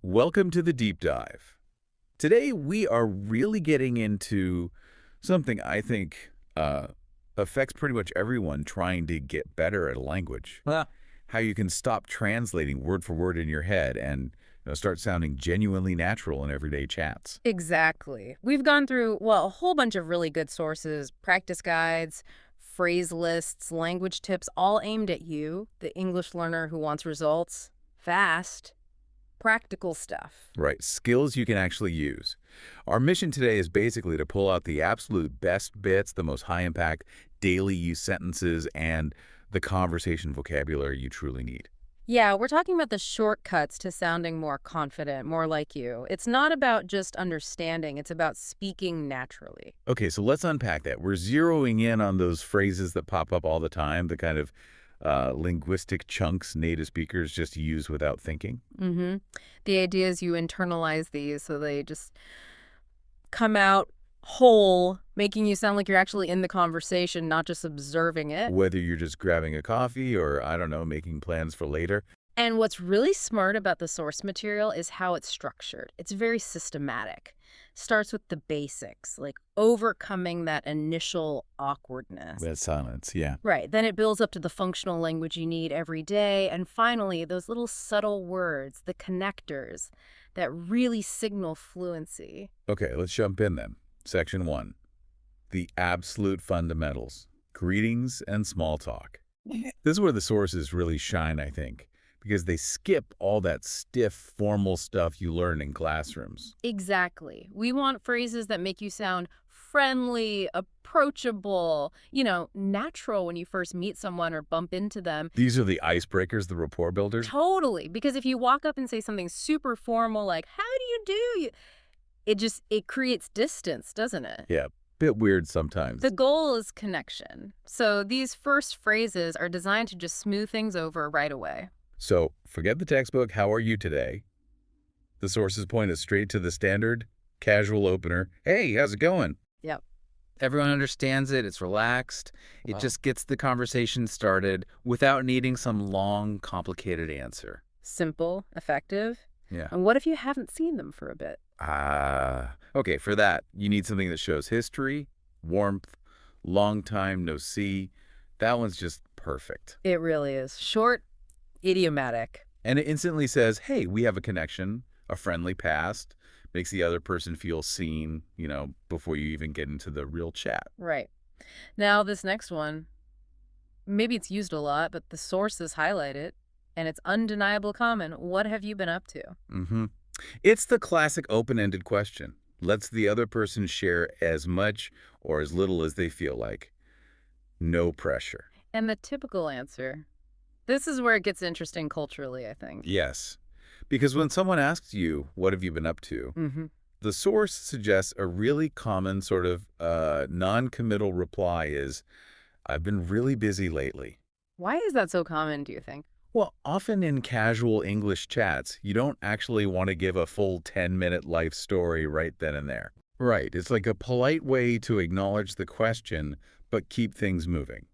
Welcome to the deep dive. Today we are really getting into something I think affects pretty much everyone trying to get better at a language. Well, How you can stop translating word for word in your head and start sounding genuinely natural in everyday chats. Exactly. We've gone through, well, a whole bunch of really good sources, practice guides, phrase lists, language tips, all aimed at you, the English learner who wants results fast, practical stuff. Right, skills you can actually use. Our mission today is basically to pull out the absolute best bits, the most high impact daily use sentences, and the conversation vocabulary you truly need. Yeah, we're talking about the shortcuts to sounding more confident, more like you. It's not about just understanding, it's about speaking naturally. Okay, so let's unpack that. We're zeroing in on those phrases that pop up all the time, the kind of linguistic chunks native speakers just use without thinking. Mm-hmm. The idea is you internalize these so they just come out whole, making you sound like you're actually in the conversation, not just observing it. Whether you're just grabbing a coffee or, I don't know, making plans for later. And what's really smart about the source material is how it's structured. It's very systematic. Starts with the basics, like overcoming that initial awkwardness. With silence, yeah. Right. Then it builds up to the functional language you need every day. And finally, those little subtle words, the connectors that really signal fluency. Okay, let's jump in then. Section 1. The absolute fundamentals. Greetings and small talk. This is where the sources really shine, I think, because they skip all that stiff, formal stuff you learn in classrooms. Exactly. We want phrases that make you sound friendly, approachable, natural when you first meet someone or bump into them. These are the icebreakers, the rapport builders. Totally. Because if you walk up and say something super formal like, how do you do? It creates distance, doesn't it? Yeah, bit weird sometimes. The goal is connection. So these first phrases are designed to just smooth things over right away. So forget the textbook, how are you today? The sources point us straight to the standard, casual opener. Hey, how's it going? Yep. everyone understands it. It's relaxed. It Wow. just gets the conversation started without needing some long, complicated answer. Simple, effective. Yeah. And what if you haven't seen them for a bit? Okay, for that, you need something that shows history, warmth, long time no see. That one's just perfect. It really is. Short, idiomatic. And it instantly says, hey, we have a connection, a friendly past, makes the other person feel seen, before you even get into the real chat. Right. Now, this next one, maybe it's used a lot, but the sources highlight it, and it's undeniable common. What have you been up to? Mm-hmm. It's the classic open-ended question. Lets the other person share as much or as little as they feel like. No pressure. And the typical answer. This is where it gets interesting culturally, I think. Yes. Because when someone asks you, what have you been up to? Mm-hmm. The source suggests a really common sort of non-committal reply is, I've been really busy lately. Why is that so common, do you think? Well, often in casual English chats, you don't actually want to give a full 10-minute life story right then and there. Right. It's like a polite way to acknowledge the question, but keep things moving.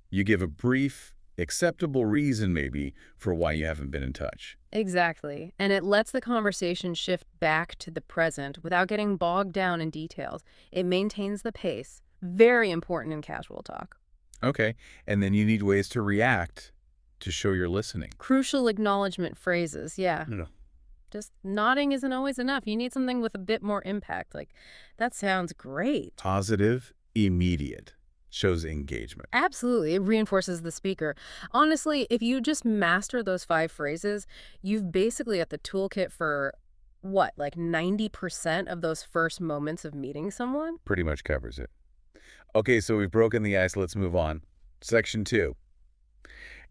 You give a brief, acceptable reason maybe for why you haven't been in touch. Exactly. And it lets the conversation shift back to the present without getting bogged down in details. It maintains the pace. Very important in casual talk. Okay. And then you need ways to react to show you're listening. Crucial acknowledgement phrases, yeah. No. Just nodding isn't always enough. You need something with a bit more impact. Like, that sounds great. Positive, immediate. Shows engagement. Absolutely. It reinforces the speaker. Honestly, if you just master those 5 phrases, you've basically got the toolkit for, what, like 90% of those first moments of meeting someone? Pretty much covers it. Okay, so we've broken the ice. Let's move on. Section 2.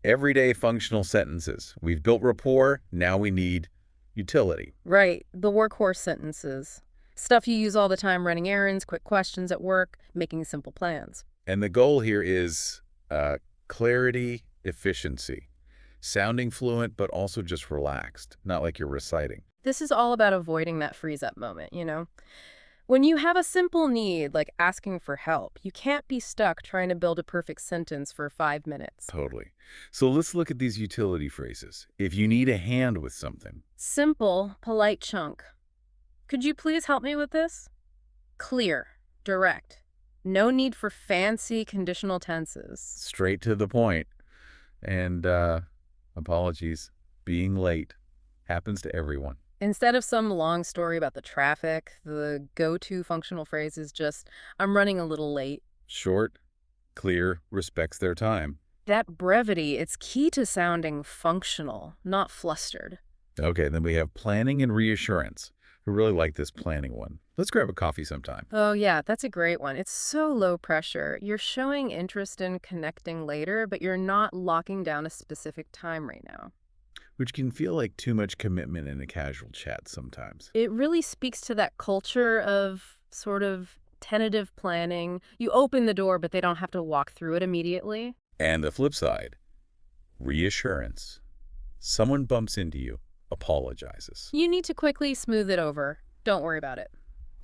Everyday functional sentences. We've built rapport. Now we need utility. Right. The workhorse sentences. Stuff you use all the time running errands, quick questions at work, making simple plans. And the goal here is clarity, efficiency. Sounding fluent, but also just relaxed, not like you're reciting. This is all about avoiding that freeze-up moment, When you have a simple need, like asking for help, you can't be stuck trying to build a perfect sentence for 5 minutes. Totally. So let's look at these utility phrases. If you need a hand with something, Simple, polite chunk. Could you please help me with this? Clear, direct. No need for fancy conditional tenses. straight to the point. And apologies, being late happens to everyone. Instead of some long story about the traffic, the go-to functional phrase is just, I'm running a little late. Short, clear, respects their time. That brevity, it's key to sounding functional, not flustered. Okay, then we have planning and reassurance. I really like this planning one. Let's grab a coffee sometime. Oh yeah, that's a great one. It's so low pressure. You're showing interest in connecting later, but you're not locking down a specific time right now. Which can feel like too much commitment in a casual chat sometimes. It really speaks to that culture of sort of tentative planning. You open the door, but they don't have to walk through it immediately. And the flip side, reassurance. Someone bumps into you, apologizes. You need to quickly smooth it over. Don't worry about it.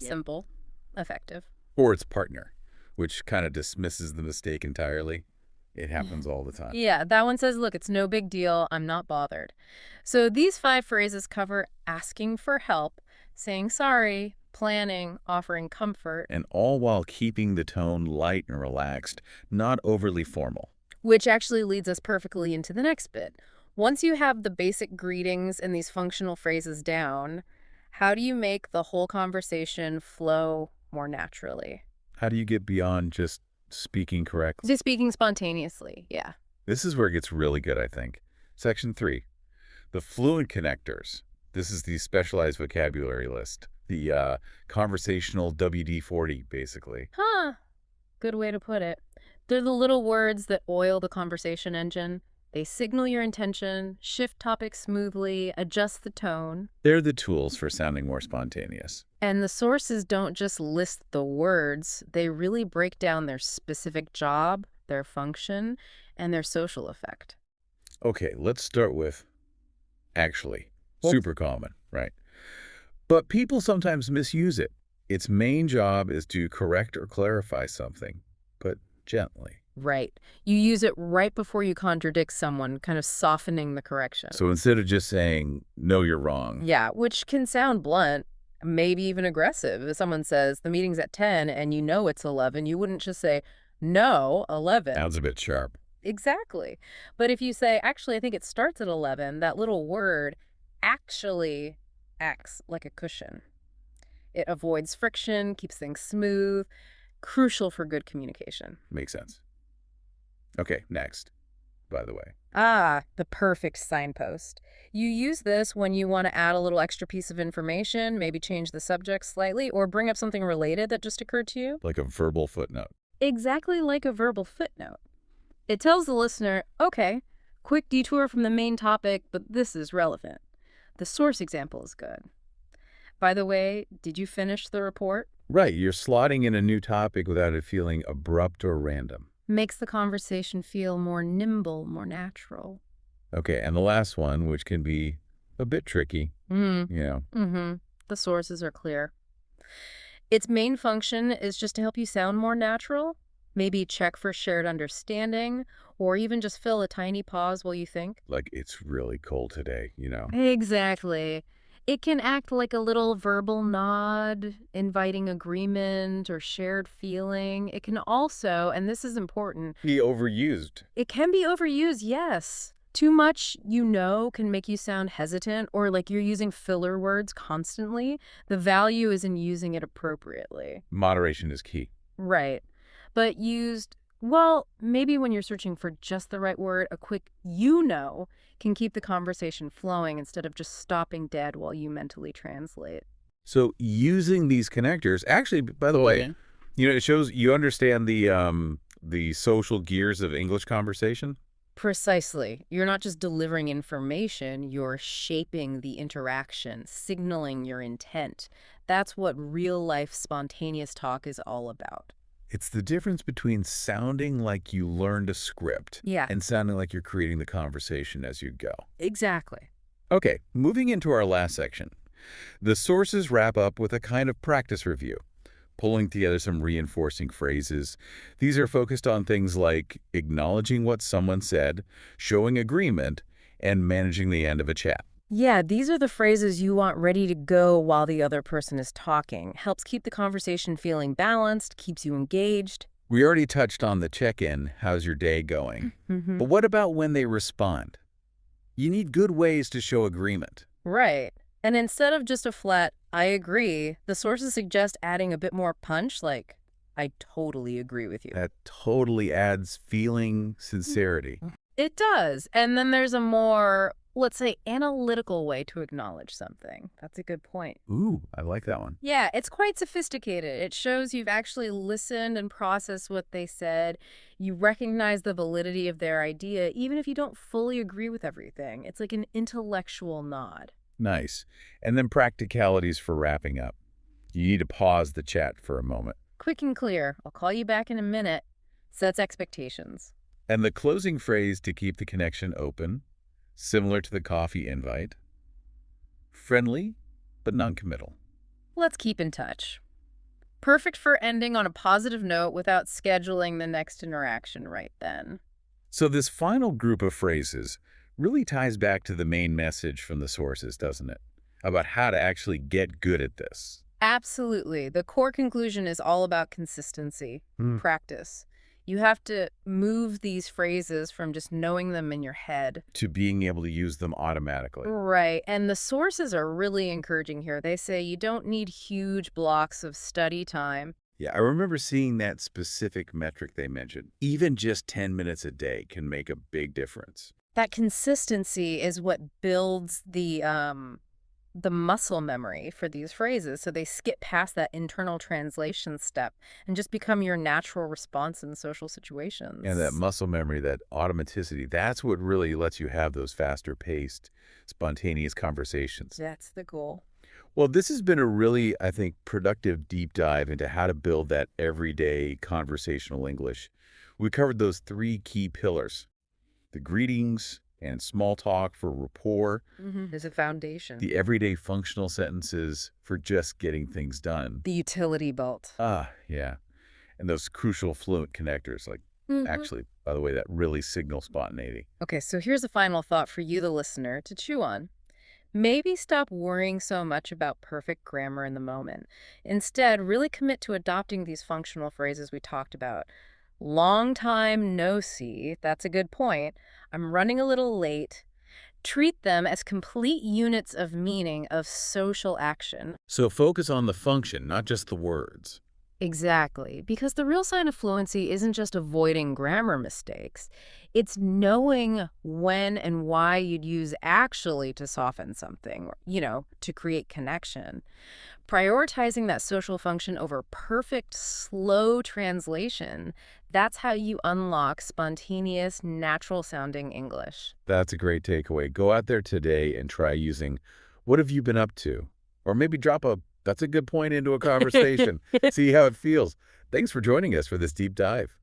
Yep. Simple, effective. Or its partner, which kind of dismisses the mistake entirely. It happens all the time. Yeah, that one says, look, it's no big deal. I'm not bothered. So these 5 phrases cover asking for help, saying sorry, planning, offering comfort, And all while keeping the tone light and relaxed, not overly formal. which actually leads us perfectly into the next bit. Once you have the basic greetings and these functional phrases down, how do you make the whole conversation flow more naturally? How do you get beyond just speaking correctly? Just speaking spontaneously, yeah. This is where it gets really good, I think. Section 3, the fluent connectors. This is the specialized vocabulary list, the conversational WD-40, basically. Huh. Good way to put it. They're the little words that oil the conversation engine. They signal your intention, shift topics smoothly, adjust the tone. They're the tools for sounding more spontaneous. And the sources don't just list the words, they really break down their specific job, their function, and their social effect. Okay, let's start with actually. Well- Super common, right? But people sometimes misuse it. Its main job is to correct or clarify something, but gently. Right. You use it right before you contradict someone, kind of softening the correction. So instead of just saying, no, you're wrong, Yeah, which can sound blunt, maybe even aggressive. If someone says the meeting's at 10 and you know it's 11, you wouldn't just say, no, 11. sounds a bit sharp. Exactly. But if you say, actually, I think it starts at 11, that little word actually acts like a cushion. It avoids friction, keeps things smooth, crucial for good communication. Makes sense. Okay, next, by the way. Ah, the perfect signpost. You use this when you want to add a little extra piece of information, maybe change the subject slightly, or bring up something related that just occurred to you. Like a verbal footnote. Exactly like a verbal footnote. It tells the listener, okay, quick detour from the main topic, but this is relevant. The source example is good. By the way, did you finish the report? Right, you're slotting in a new topic without it feeling abrupt or random. Makes the conversation feel more nimble, more natural. Okay, and the last one, which can be a bit tricky, Mm-hmm. The sources are clear. Its main function is just to help you sound more natural, maybe check for shared understanding, or even just fill a tiny pause while you think. like it's really cold today, Exactly. It can act like a little verbal nod, inviting agreement or shared feeling. It can also, and this is important, Be overused. it can be overused, yes. Too much, can make you sound hesitant or like you're using filler words constantly. The value is in using it appropriately. Moderation is key. Right. But used, well, maybe when you're searching for just the right word, a quick can keep the conversation flowing instead of just stopping dead while you mentally translate. So using these connectors, actually, by the way, Okay. it shows you understand the social gears of English conversation. Precisely. You're not just delivering information, you're shaping the interaction, signaling your intent. That's what real-life spontaneous talk is all about. It's the difference between sounding like you learned a script Yeah, and sounding like you're creating the conversation as you go. exactly. Okay, moving into our last section. The sources wrap up with a kind of practice review. pulling together some reinforcing phrases. These are focused on things like acknowledging what someone said, showing agreement, and managing the end of a chat. Yeah, these are the phrases you want ready to go while the other person is talking. Helps keep the conversation feeling balanced, keeps you engaged. We already touched on the check-in, how's your day going? Mm-hmm. But what about when they respond? You need good ways to show agreement. Right. And instead of just a flat, I agree, the sources suggest adding a bit more punch, like, I totally agree with you. That totally adds feeling, sincerity. It does. And then there's a more, let's say, analytical way to acknowledge something. That's a good point. Ooh, I like that one. Yeah, it's quite sophisticated. It shows you've actually listened and processed what they said. You recognize the validity of their idea, even if you don't fully agree with everything. It's like an intellectual nod. Nice. And then practicalities for wrapping up. You need to pause the chat for a moment. Quick and clear. I'll call you back in a minute. Sets expectations. And the closing phrase to keep the connection open, similar to the coffee invite. Friendly, but non-committal. Let's keep in touch. Perfect for ending on a positive note without scheduling the next interaction right then. So this final group of phrases really ties back to the main message from the sources, doesn't it? About how to actually get good at this. Absolutely. The core conclusion is all about consistency, practice. You have to move these phrases from just knowing them in your head. To being able to use them automatically. Right. And the sources are really encouraging here. They say you don't need huge blocks of study time. Yeah, I remember seeing that specific metric they mentioned. Even just 10 minutes a day can make a big difference. That consistency is what builds the muscle memory for these phrases, so they skip past that internal translation step and just become your natural response in social situations. And that muscle memory, that automaticity, that's what really lets you have those faster-paced, spontaneous conversations. That's the goal. Well, this has been a really, I think, productive deep dive into how to build that everyday conversational English. We covered those 3 key pillars: the greetings and small talk for rapport, There's a foundation. the everyday functional sentences for just getting things done. The utility belt. Yeah. And those crucial fluent connectors, like actually, by the way, that really signal spontaneity. Okay, so here's a final thought for you, the listener, to chew on. Maybe stop worrying so much about perfect grammar in the moment. Instead, really commit to adopting these functional phrases we talked about. Long time no see, that's a good point. I'm running a little late. Treat them as complete units of meaning of social action. So focus on the function, not just the words. Exactly, because the real sign of fluency isn't just avoiding grammar mistakes. It's knowing when and why you'd use actually to soften something, or, to create connection. Prioritizing that social function over perfect, slow translation, that's how you unlock spontaneous, natural-sounding English. That's a great takeaway. Go out there today and try using "What have you been up to?" Or maybe drop a "That's a good point" into a conversation. See how it feels. Thanks for joining us for this deep dive.